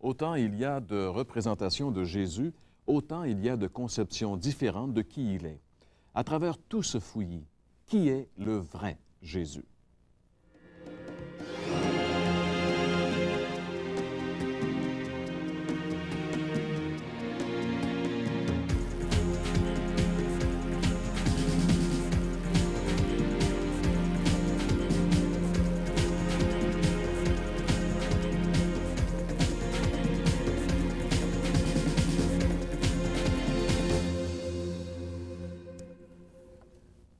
Autant il y a de représentations de Jésus, autant il y a de conceptions différentes de qui il est. À travers tout ce fouillis, qui est le vrai Jésus?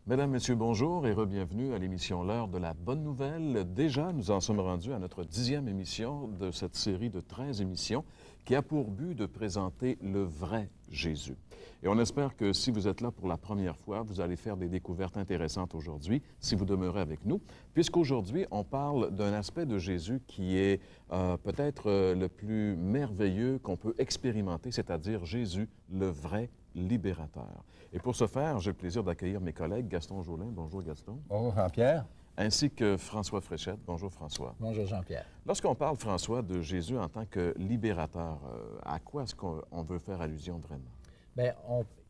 Mesdames, Messieurs, bonjour et re-bienvenue à l'émission L'heure de la bonne nouvelle. Déjà, nous en sommes rendus à notre 10e émission de cette série de 13 émissions qui a pour but de présenter le vrai Jésus. Et on espère que si vous êtes là pour la première fois, vous allez faire des découvertes intéressantes aujourd'hui, si vous demeurez avec nous, puisqu'aujourd'hui, on parle d'un aspect de Jésus qui est peut-être le plus merveilleux qu'on peut expérimenter, c'est-à-dire Jésus, le vrai libérateur. Et pour ce faire, j'ai le plaisir d'accueillir mes collègues Gaston Jolin. Bonjour Gaston. Bonjour Jean-Pierre. Ainsi que François Fréchette. Bonjour François. Bonjour Jean-Pierre. Lorsqu'on parle, François, de Jésus en tant que libérateur, à quoi est-ce qu'on veut faire allusion vraiment? Bien,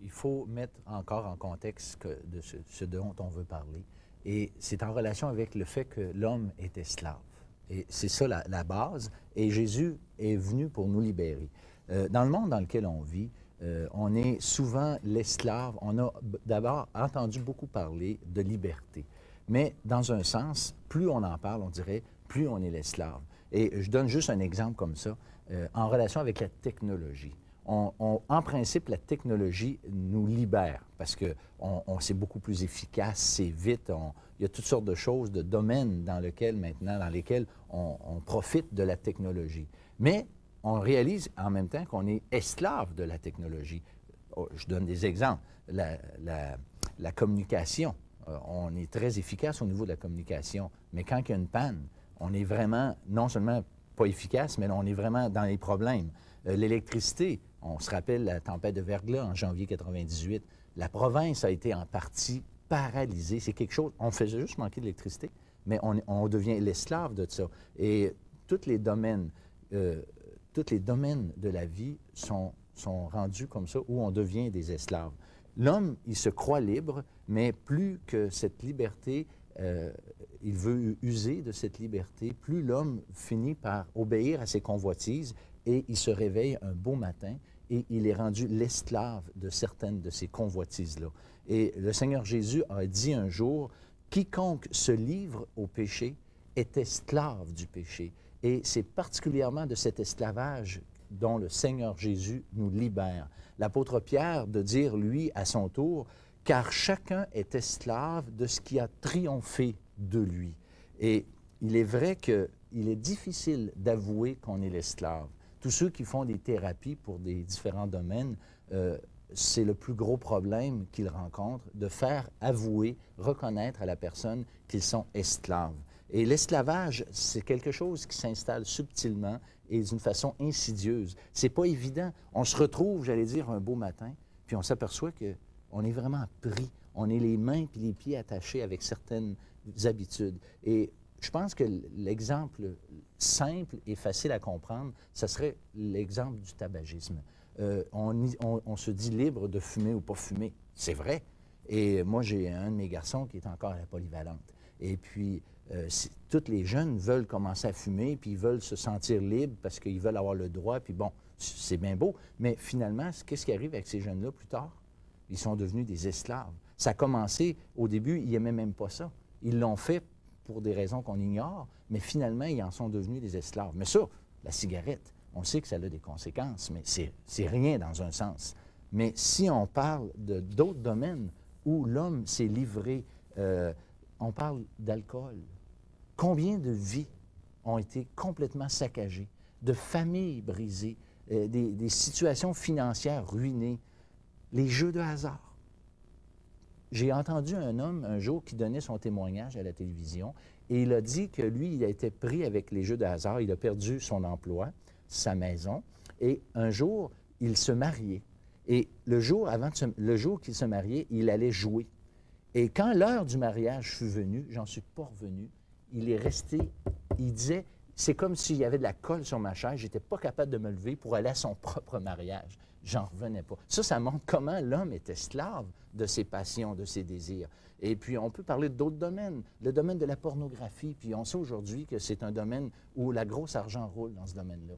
il faut mettre encore en contexte de ce dont on veut parler. Et c'est en relation avec le fait que l'homme est esclave. Et c'est ça la base. Et Jésus est venu pour nous libérer. Dans le monde dans lequel on vit, on est souvent l'esclave. On a d'abord entendu beaucoup parler de liberté. Mais dans un sens, plus on en parle, on dirait, plus on est l'esclave. Et je donne juste un exemple comme ça, en relation avec la technologie. En principe, la technologie nous libère parce que c'est beaucoup plus efficace, c'est vite. Il y a toutes sortes de choses, de domaines dans lesquels on profite de la technologie. Mais on réalise en même temps qu'on est esclave de la technologie. Je donne des exemples. La communication. On est très efficace au niveau de la communication. Mais quand il y a une panne, on est vraiment, non seulement pas efficace, mais on est vraiment dans les problèmes. L'électricité, on se rappelle la tempête de verglas en janvier 98. La province a été en partie paralysée. C'est quelque chose, on faisait juste manquer d'électricité, mais on devient l'esclave de ça. Et tous les domaines de la vie sont rendus comme ça, où on devient des esclaves. L'homme, il se croit libre, mais plus que cette liberté, il veut user de cette liberté, plus l'homme finit par obéir à ses convoitises et il se réveille un beau matin et il est rendu l'esclave de certaines de ces convoitises-là. Et le Seigneur Jésus a dit un jour, « Quiconque se livre au péché est esclave du péché. » Et c'est particulièrement de cet esclavage dont le Seigneur Jésus nous libère. L'apôtre Pierre de dire, lui, à son tour, « Car chacun est esclave de ce qui a triomphé de lui. » Et il est vrai qu'il est difficile d'avouer qu'on est l'esclave. Tous ceux qui font des thérapies pour des différents domaines, c'est le plus gros problème qu'ils rencontrent, de faire avouer, reconnaître à la personne qu'ils sont esclaves. Et l'esclavage, c'est quelque chose qui s'installe subtilement et d'une façon insidieuse. C'est pas évident. On se retrouve, j'allais dire, un beau matin, puis on s'aperçoit qu'on est vraiment pris. On est les mains puis les pieds attachés avec certaines habitudes. Et je pense que l'exemple simple et facile à comprendre, ce serait l'exemple du tabagisme. On se dit libre de fumer ou pas fumer. C'est vrai. Et moi, j'ai un de mes garçons qui est encore à la polyvalente. Et puis, tous les jeunes veulent commencer à fumer, puis ils veulent se sentir libres parce qu'ils veulent avoir le droit, puis bon, c'est bien beau. Mais finalement, qu'est-ce qui arrive avec ces jeunes-là plus tard? Ils sont devenus des esclaves. Ça a commencé, au début, ils n'aimaient même pas ça. Ils l'ont fait pour des raisons qu'on ignore, mais finalement, ils en sont devenus des esclaves. Mais ça, la cigarette, on sait que ça a des conséquences, mais c'est rien dans un sens. Mais si on parle d'autres domaines où l'homme s'est livré, on parle d'alcool. Combien de vies ont été complètement saccagées, de familles brisées, des situations financières ruinées, les jeux de hasard. J'ai entendu un homme un jour qui donnait son témoignage à la télévision et il a dit que lui, il a été pris avec les jeux de hasard, il a perdu son emploi, sa maison et un jour, il se mariait. Et le jour qu'il se mariait, il allait jouer. Et quand l'heure du mariage fut venue, j'en suis pas revenu, il est resté, il disait, c'est comme s'il y avait de la colle sur ma chaise. Je n'étais pas capable de me lever pour aller à son propre mariage. J'en revenais pas. Ça montre comment l'homme est esclave de ses passions, de ses désirs. Et puis, on peut parler d'autres domaines. Le domaine de la pornographie, puis on sait aujourd'hui que c'est un domaine où la grosse argent roule dans ce domaine-là.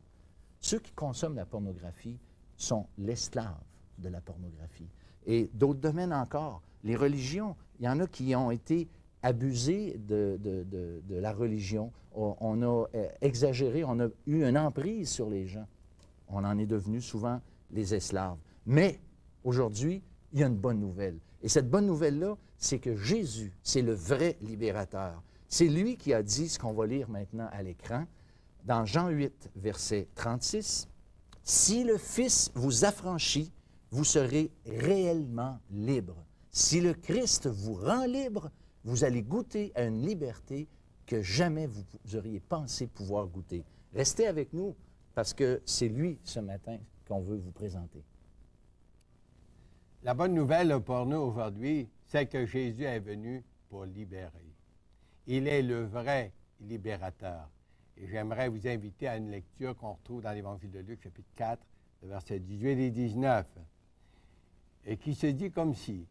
Ceux qui consomment la pornographie sont l'esclave de la pornographie. Et d'autres domaines encore. Les religions, il y en a qui ont été abusés de la religion. On a exagéré, on a eu une emprise sur les gens. On en est devenu souvent les esclaves. Mais aujourd'hui, il y a une bonne nouvelle. Et cette bonne nouvelle-là, c'est que Jésus, c'est le vrai libérateur. C'est lui qui a dit ce qu'on va lire maintenant à l'écran, dans Jean 8, verset 36, « Si le Fils vous affranchit, vous serez réellement libre. Si le Christ vous rend libre, vous allez goûter à une liberté que jamais vous auriez pensé pouvoir goûter. » Restez avec nous, parce que c'est lui, ce matin, qu'on veut vous présenter. La bonne nouvelle pour nous aujourd'hui, c'est que Jésus est venu pour libérer. Il est le vrai libérateur. Et j'aimerais vous inviter à une lecture qu'on retrouve dans l'Évangile de Luc, chapitre 4, versets 18 et 19, et qui se dit comme si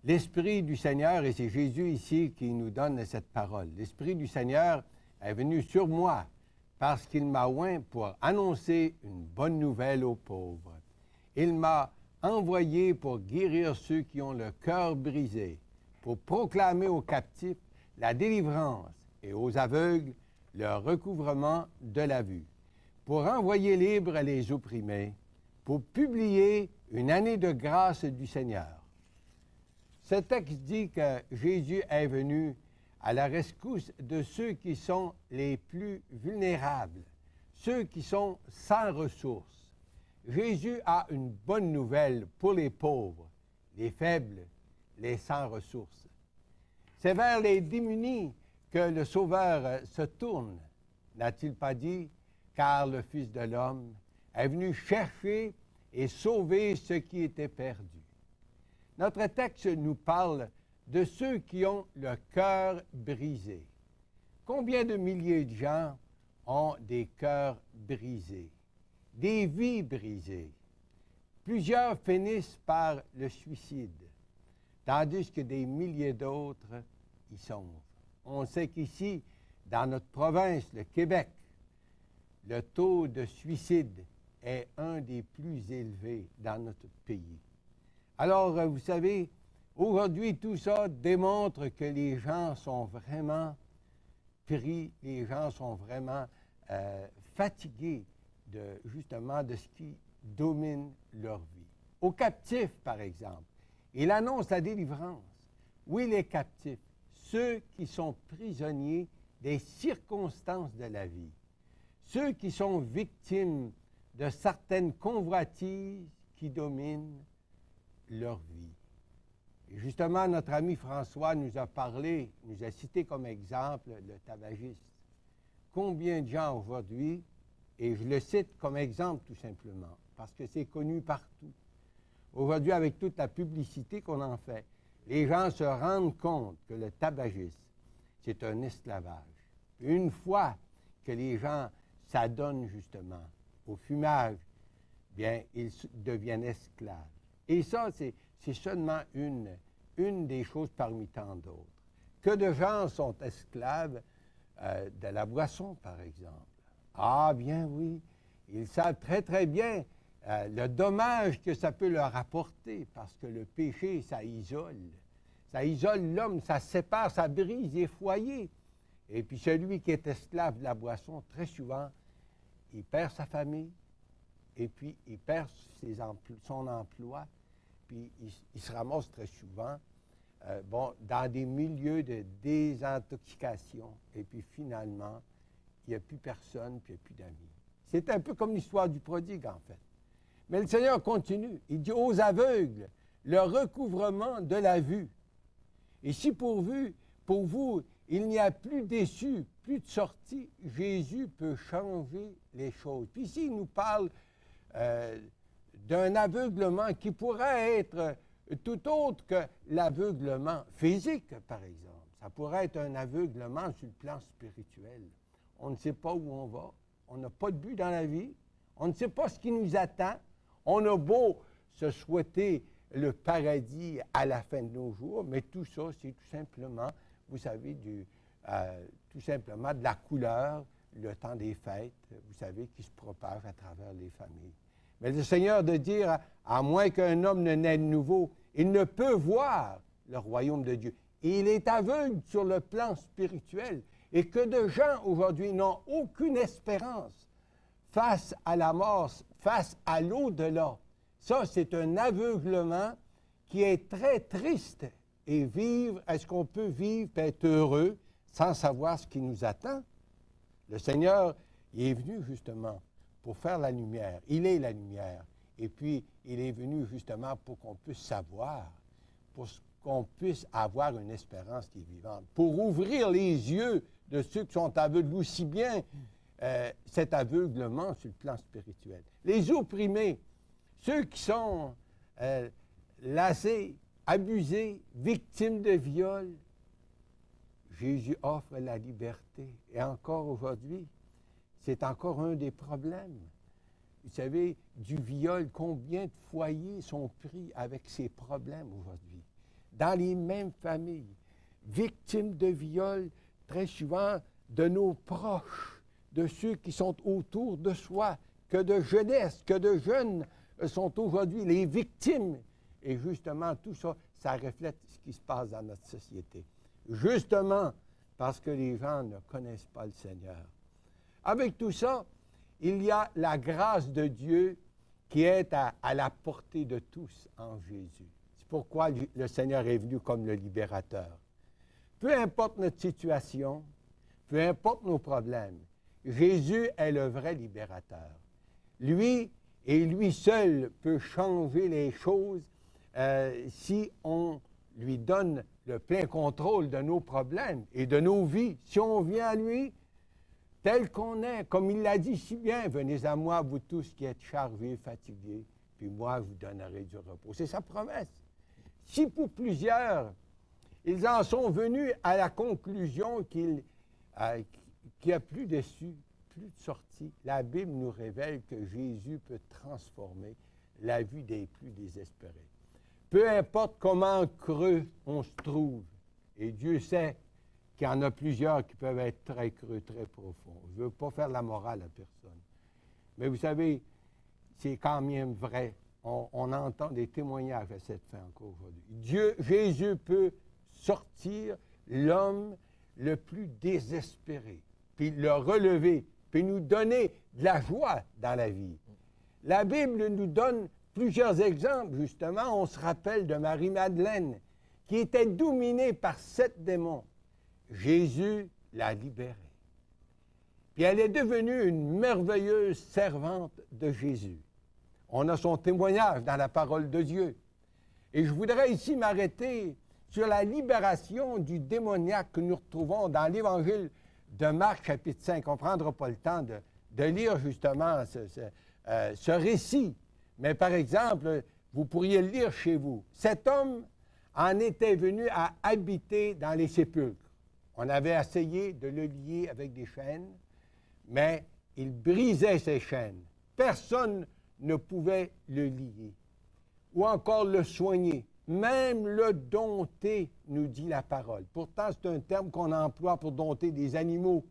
l'Esprit du Seigneur, et c'est Jésus ici qui nous donne cette parole, l'Esprit du Seigneur est venu sur moi parce qu'il m'a oint pour annoncer une bonne nouvelle aux pauvres. Il m'a envoyé pour guérir ceux qui ont le cœur brisé, pour proclamer aux captifs la délivrance et aux aveugles le recouvrement de la vue, pour envoyer libres les opprimés, pour publier une année de grâce du Seigneur. Ce texte dit que Jésus est venu à la rescousse de ceux qui sont les plus vulnérables, ceux qui sont sans ressources. Jésus a une bonne nouvelle pour les pauvres, les faibles, les sans ressources. C'est vers les démunis que le Sauveur se tourne, n'a-t-il pas dit, car le Fils de l'homme est venu chercher et sauver ce qui était perdu. Notre texte nous parle de ceux qui ont le cœur brisé. Combien de milliers de gens ont des cœurs brisés, des vies brisées? Plusieurs finissent par le suicide, tandis que des milliers d'autres y sombrent. On sait qu'ici, dans notre province, le Québec, le taux de suicide est un des plus élevés dans notre pays. Alors, vous savez, aujourd'hui, tout ça démontre que les gens sont vraiment pris, les gens sont vraiment fatigués justement de ce qui domine leur vie. Aux captifs, par exemple, il annonce la délivrance. Oui, les captifs, ceux qui sont prisonniers des circonstances de la vie, ceux qui sont victimes de certaines convoitises qui dominent leur vie. Et justement, notre ami François nous a parlé, nous a cité comme exemple le tabagiste. Combien de gens aujourd'hui, et je le cite comme exemple tout simplement, parce que c'est connu partout. Aujourd'hui, avec toute la publicité qu'on en fait, les gens se rendent compte que le tabagisme, c'est un esclavage. Une fois que les gens s'adonnent justement au fumage, bien, ils deviennent esclaves. Et ça, c'est seulement une des choses parmi tant d'autres. Que de gens sont esclaves de la boisson, par exemple. Ah, bien oui, ils savent très, très bien le dommage que ça peut leur apporter, parce que le péché, ça isole. Ça isole l'homme, ça sépare, ça brise les foyers. Et puis celui qui est esclave de la boisson, très souvent, il perd sa famille, et puis il perd son emploi, puis il se ramasse très souvent dans des milieux de désintoxication, et puis finalement, il n'y a plus personne, puis il n'y a plus d'amis. C'est un peu comme l'histoire du prodigue, en fait. Mais le Seigneur continue. Il dit aux aveugles, le recouvrement de la vue. Et si pour vous, il n'y a plus d'issue, plus de sortie, Jésus peut changer les choses. Puis ici, il nous parle d'un aveuglement qui pourrait être tout autre que l'aveuglement physique, par exemple. Ça pourrait être un aveuglement sur le plan spirituel. on ne sait pas où on va, on n'a pas de but dans la vie, on ne sait pas ce qui nous attend, on a beau se souhaiter le paradis à la fin de nos jours, mais tout ça, c'est tout simplement, vous savez, tout simplement de la couleur, le temps des fêtes, vous savez, qui se propage à travers les familles. Mais le Seigneur de dire, à moins qu'un homme ne naisse de nouveau, il ne peut voir le royaume de Dieu. Et il est aveugle sur le plan spirituel. Et que de gens aujourd'hui n'ont aucune espérance face à la mort, face à l'au-delà. Ça, c'est un aveuglement qui est très triste. Et vivre, est-ce qu'on peut vivre et être heureux sans savoir ce qui nous attend? Le Seigneur, il est venu justement pour faire la lumière. Il est la lumière. Et puis, il est venu justement pour qu'on puisse savoir, pour qu'on puisse avoir une espérance qui est vivante, pour ouvrir les yeux de ceux qui sont aveugles, aussi bien cet aveuglement sur le plan spirituel. Les opprimés, ceux qui sont lassés, abusés, victimes de viol, Jésus offre la liberté. Et encore aujourd'hui, c'est encore un des problèmes. Vous savez, du viol, combien de foyers sont pris avec ces problèmes aujourd'hui? Dans les mêmes familles, victimes de viol, très souvent de nos proches, de ceux qui sont autour de soi, que de jeunesse, que de jeunes sont aujourd'hui les victimes. Et justement, tout ça, ça reflète ce qui se passe dans notre société. Justement, parce que les gens ne connaissent pas le Seigneur. Avec tout ça, il y a la grâce de Dieu qui est à la portée de tous en Jésus. C'est pourquoi le Seigneur est venu comme le libérateur. Peu importe notre situation, peu importe nos problèmes, Jésus est le vrai libérateur. Lui et lui seul peut changer les choses si on lui donne le plein contrôle de nos problèmes et de nos vies. Si on vient à lui tel qu'on est, comme il l'a dit si bien, « Venez à moi, vous tous qui êtes chargés, fatigués, puis moi, je vous donnerai du repos. » C'est sa promesse. Si pour plusieurs, ils en sont venus à la conclusion qu'il n'y a plus d'issue, plus de sortie, la Bible nous révèle que Jésus peut transformer la vie des plus désespérés. Peu importe comment creux on se trouve, et Dieu sait qu'il y en a plusieurs qui peuvent être très creux, très profonds. Je ne veux pas faire la morale à personne. Mais vous savez, c'est quand même vrai. On entend des témoignages à cette fin encore aujourd'hui. Jésus peut sortir l'homme le plus désespéré, puis le relever, puis nous donner de la joie dans la vie. La Bible nous donne plusieurs exemples, justement. On se rappelle de Marie-Madeleine, qui était dominée par 7 démons. Jésus l'a libérée. Puis elle est devenue une merveilleuse servante de Jésus. On a son témoignage dans la parole de Dieu. Et je voudrais ici m'arrêter sur la libération du démoniaque que nous retrouvons dans l'Évangile de Marc, chapitre 5. On ne prendra pas le temps de lire justement ce récit. Mais par exemple, vous pourriez le lire chez vous. Cet homme en était venu à habiter dans les sépulcres. On avait essayé de le lier avec des chaînes, mais il brisait ces chaînes. Personne ne pouvait le lier ou encore le soigner, même le dompter, nous dit la parole. Pourtant, c'est un terme qu'on emploie pour dompter des animaux,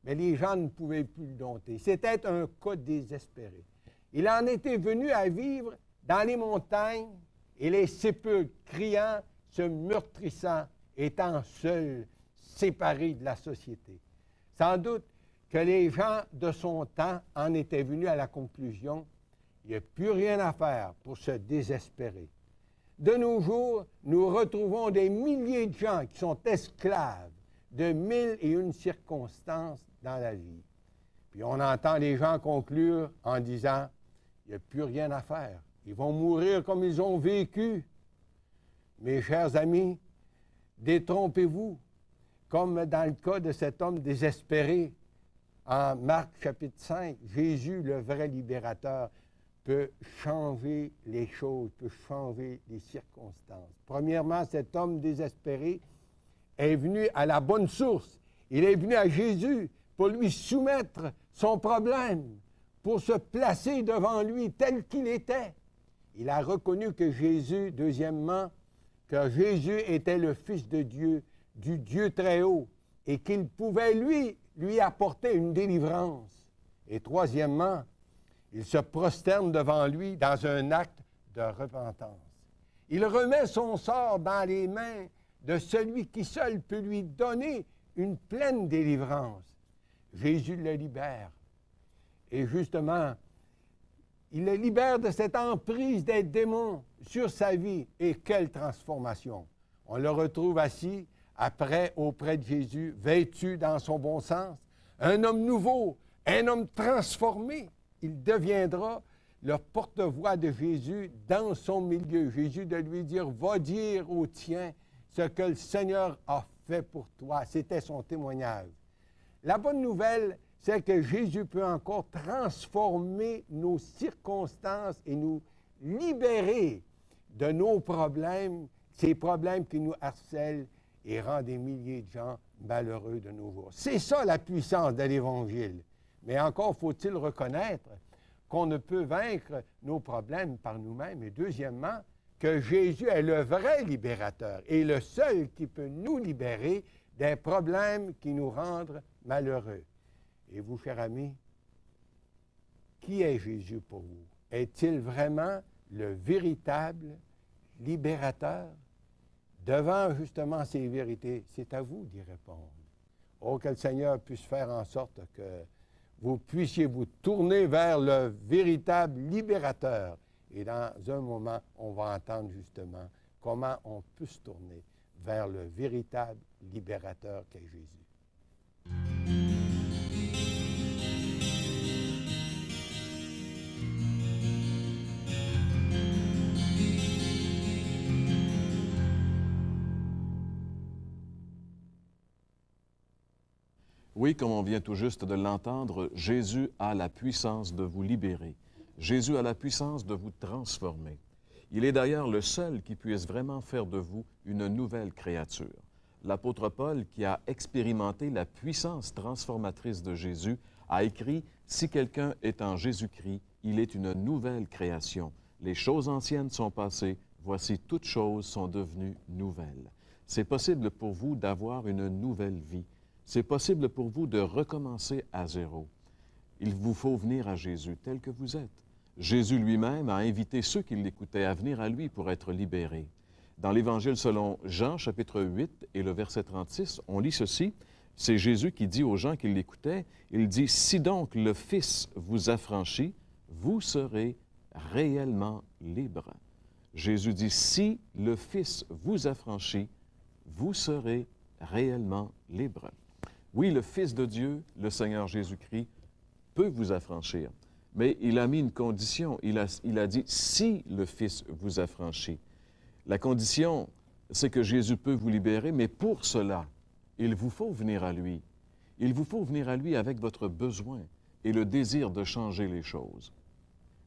mais les gens ne pouvaient plus le dompter. C'était un cas désespéré. Il en était venu à vivre dans les montagnes et les sépulcres, criant, se meurtrissant, étant seul, séparé de la société. Sans doute que les gens de son temps en étaient venus à la conclusion qu'il n'y a plus rien à faire pour se désespérer. De nos jours, nous retrouvons des milliers de gens qui sont esclaves de 1001 circonstances dans la vie. Puis on entend les gens conclure en disant « il n'y a plus rien à faire. Ils vont mourir comme ils ont vécu. » Mes chers amis, détrompez-vous, comme dans le cas de cet homme désespéré. En Marc chapitre 5, Jésus, le vrai libérateur, peut changer les choses, peut changer les circonstances. Premièrement, cet homme désespéré est venu à la bonne source. Il est venu à Jésus pour lui soumettre son problème, pour se placer devant lui tel qu'il était. Il a reconnu que Jésus, deuxièmement, que Jésus était le Fils de Dieu, du Dieu très haut, et qu'il pouvait, lui apporter une délivrance. Et troisièmement, il se prosterne devant lui dans un acte de repentance. Il remet son sort dans les mains de celui qui seul peut lui donner une pleine délivrance. Jésus le libère. Et justement, il le libère de cette emprise des démons sur sa vie. Et quelle transformation! On le retrouve assis après auprès de Jésus, vêtu dans son bon sens, un homme nouveau, un homme transformé. Il deviendra le porte-voix de Jésus dans son milieu. Jésus de lui dire, va dire aux tiens ce que le Seigneur a fait pour toi. C'était son témoignage. La bonne nouvelle, c'est que Jésus peut encore transformer nos circonstances et nous libérer de nos problèmes, ces problèmes qui nous harcèlent et rendent des milliers de gens malheureux de nos jours. C'est ça la puissance de l'Évangile. Mais encore faut-il reconnaître qu'on ne peut vaincre nos problèmes par nous-mêmes. Et deuxièmement, que Jésus est le vrai libérateur et le seul qui peut nous libérer des problèmes qui nous rendent malheureux. Et vous, chers amis, qui est Jésus pour vous? Est-il vraiment le véritable libérateur? Devant justement ces vérités, c'est à vous d'y répondre. Oh, que le Seigneur puisse faire en sorte que vous puissiez vous tourner vers le véritable libérateur. Et dans un moment, on va entendre justement comment on peut se tourner vers le véritable libérateur qu'est Jésus. Oui, comme on vient tout juste de l'entendre, Jésus a la puissance de vous libérer. Jésus a la puissance de vous transformer. Il est d'ailleurs le seul qui puisse vraiment faire de vous une nouvelle créature. L'apôtre Paul, qui a expérimenté la puissance transformatrice de Jésus, a écrit « Si quelqu'un est en Jésus-Christ, il est une nouvelle création. Les choses anciennes sont passées, voici toutes choses sont devenues nouvelles. » C'est possible pour vous d'avoir une nouvelle vie. C'est possible pour vous de recommencer à zéro. Il vous faut venir à Jésus tel que vous êtes. Jésus lui-même a invité ceux qui l'écoutaient à venir à lui pour être libérés. Dans l'Évangile selon Jean, chapitre 8 et le verset 36, on lit ceci. C'est Jésus qui dit aux gens qui l'écoutaient, il dit « Si donc le Fils vous affranchit, vous serez réellement libres. » Jésus dit « Si le Fils vous affranchit, vous serez réellement libres. » Oui, le Fils de Dieu, le Seigneur Jésus-Christ, peut vous affranchir. Mais il a mis une condition. Il a dit « si le Fils vous affranchit ». La condition, c'est que Jésus peut vous libérer, mais pour cela, il vous faut venir à lui. Il vous faut venir à lui avec votre besoin et le désir de changer les choses.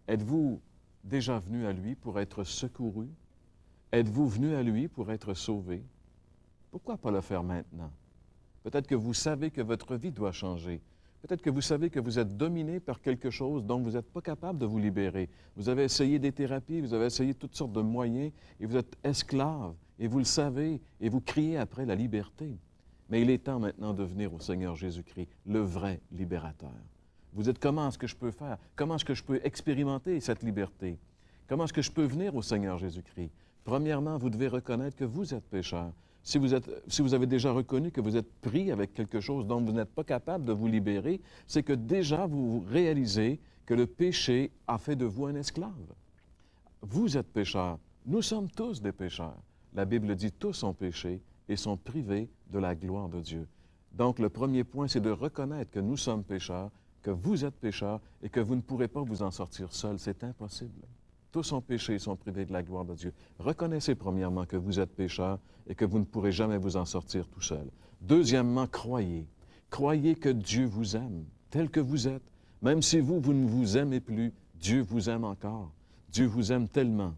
Êtes-vous déjà venu à lui pour être secouru? Êtes-vous venu à lui pour être sauvé? Pourquoi pas le faire maintenant? Peut-être que vous savez que votre vie doit changer. Peut-être que vous savez que vous êtes dominé par quelque chose dont vous n'êtes pas capable de vous libérer. Vous avez essayé des thérapies, vous avez essayé toutes sortes de moyens et vous êtes esclave et vous le savez et vous criez après la liberté. Mais il est temps maintenant de venir au Seigneur Jésus-Christ, le vrai libérateur. Vous dites, comment est-ce que je peux faire? Comment est-ce que je peux expérimenter cette liberté? Comment est-ce que je peux venir au Seigneur Jésus-Christ? Premièrement, vous devez reconnaître que vous êtes pécheur. Si vous avez déjà reconnu que vous êtes pris avec quelque chose dont vous n'êtes pas capable de vous libérer, c'est que déjà vous réalisez que le péché a fait de vous un esclave. Vous êtes pécheur. Nous sommes tous des pécheurs. La Bible dit tous ont péché et sont privés de la gloire de Dieu. Donc le premier point, c'est de reconnaître que nous sommes pécheurs, que vous êtes pécheurs et que vous ne pourrez pas vous en sortir seul. C'est impossible. Tous ont péché et sont privés de la gloire de Dieu. Reconnaissez premièrement que vous êtes pécheur et que vous ne pourrez jamais vous en sortir tout seul. Deuxièmement, croyez. Croyez que Dieu vous aime tel que vous êtes. Même si vous ne vous aimez plus, Dieu vous aime encore. Dieu vous aime tellement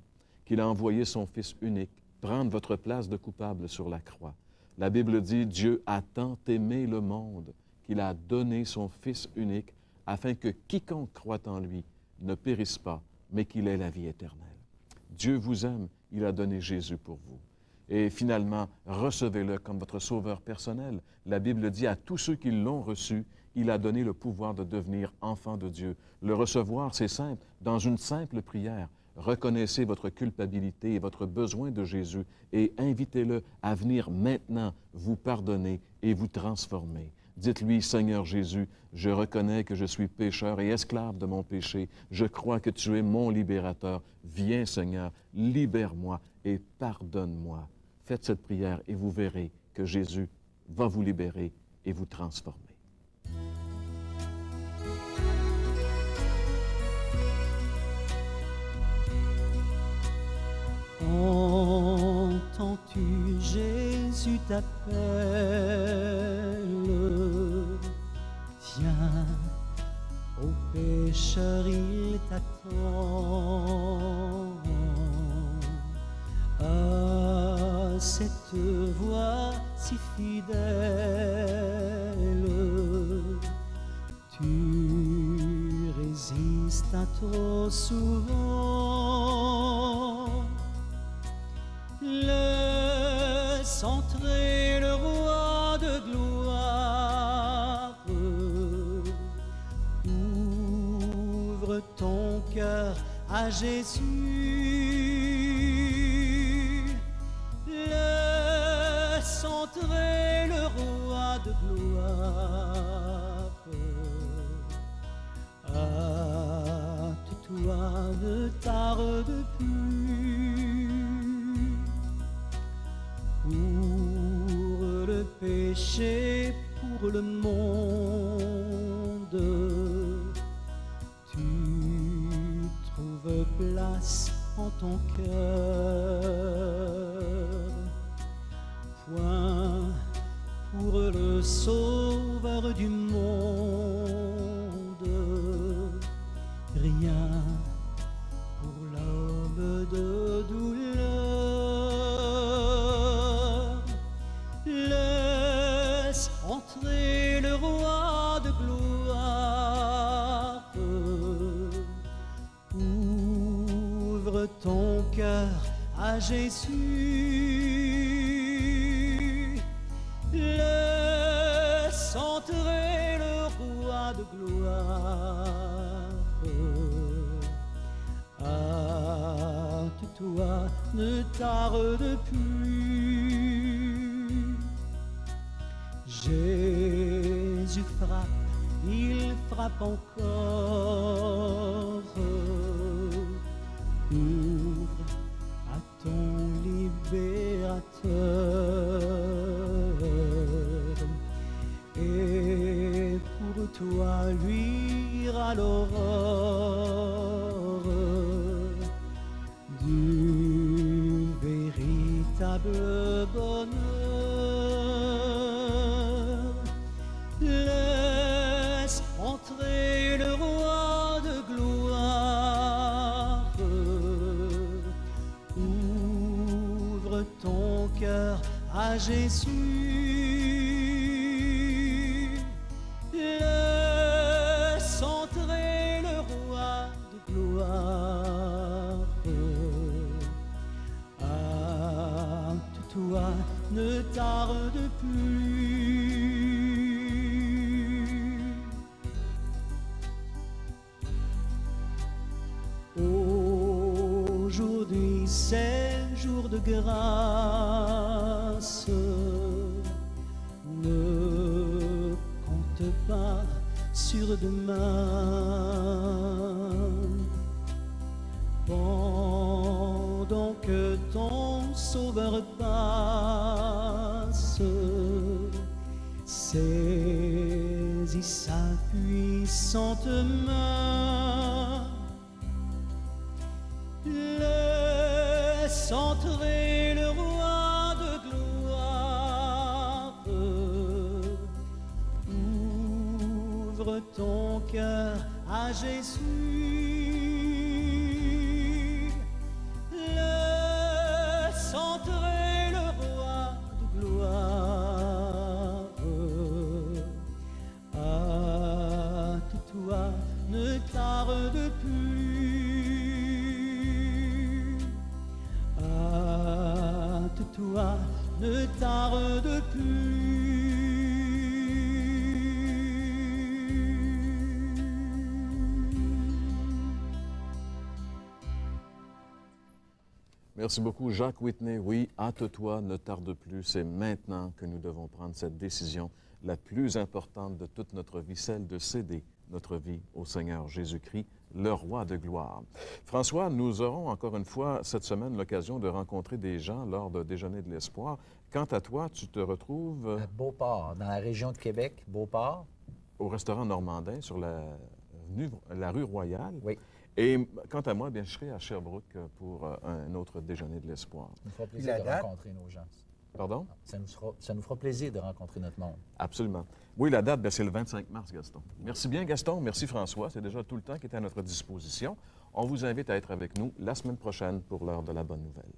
qu'il a envoyé son Fils unique prendre votre place de coupable sur la croix. La Bible dit, Dieu a tant aimé le monde qu'il a donné son Fils unique afin que quiconque croit en lui ne périsse pas, mais qu'il ait la vie éternelle. Dieu vous aime, il a donné Jésus pour vous. Et finalement, recevez-le comme votre sauveur personnel. La Bible dit à tous ceux qui l'ont reçu, il a donné le pouvoir de devenir enfant de Dieu. Le recevoir, c'est simple, dans une simple prière. Reconnaissez votre culpabilité et votre besoin de Jésus et invitez-le à venir maintenant vous pardonner et vous transformer. Dites-lui, Seigneur Jésus, je reconnais que je suis pécheur et esclave de mon péché. Je crois que tu es mon libérateur. Viens, Seigneur, libère-moi et pardonne-moi. Faites cette prière et vous verrez que Jésus va vous libérer et vous transformer. Entends-tu, Jésus t'appelle, viens, ô pécheur, il t'attend. À cette voix si fidèle, tu résistes à trop souvent. Laisse entrer le roi de gloire. Ouvre ton cœur à Jésus. Laisse entrer le roi de gloire. Hâte-toi, ne tarde plus. Pour le péché, pour le monde, tu trouves place en ton cœur. Point pour le Sauveur du monde, rien pour l'homme de douleur. Laisse entrer le roi de gloire. Ouvre ton cœur à Jésus. Laisse entrer le roi de gloire. Hâte-toi, ne tarde plus. Jésus frappe, il frappe encore. Ouvre à ton libérateur. Et pour toi luira l'aurore du véritable bonheur. Laisse entrer le roi de gloire. Ouvre ton cœur à Jésus. Laisse entrer le roi de gloire. Hâte-toi, ne tarde plus. Aujourd'hui c'est jour de grâce. Ne compte pas sur demain. Pendant que ton Sauveur passe, saisis sa puissante main. Laisse entrer le roi de gloire. Ouvre ton cœur à Jésus. Laisse entrer le roi de gloire. toi ne tarde plus. Merci beaucoup, Jacques Whitney. Oui, hâte-toi, ne tarde plus. C'est maintenant que nous devons prendre cette décision, la plus importante de toute notre vie, celle de céder notre vie au Seigneur Jésus-Christ, le Roi de gloire. François, nous aurons encore une fois cette semaine l'occasion de rencontrer des gens lors de Déjeuner de l'Espoir. Quant à toi, tu te retrouves À Beauport, dans la région de Québec, Beauport. au restaurant Normandin sur la rue Royale. Oui. Et quant à moi, bien, je serai à Sherbrooke pour un autre Déjeuner de l'Espoir. Ça nous fera Puis plaisir la de date? rencontrer nos gens. Pardon? Ça nous fera plaisir de rencontrer notre monde. Absolument. Oui, la date, c'est le 25 mars, Gaston. Merci bien, Gaston. Merci, François. C'est déjà tout le temps qui est à notre disposition. On vous invite à être avec nous la semaine prochaine pour l'heure de la bonne nouvelle.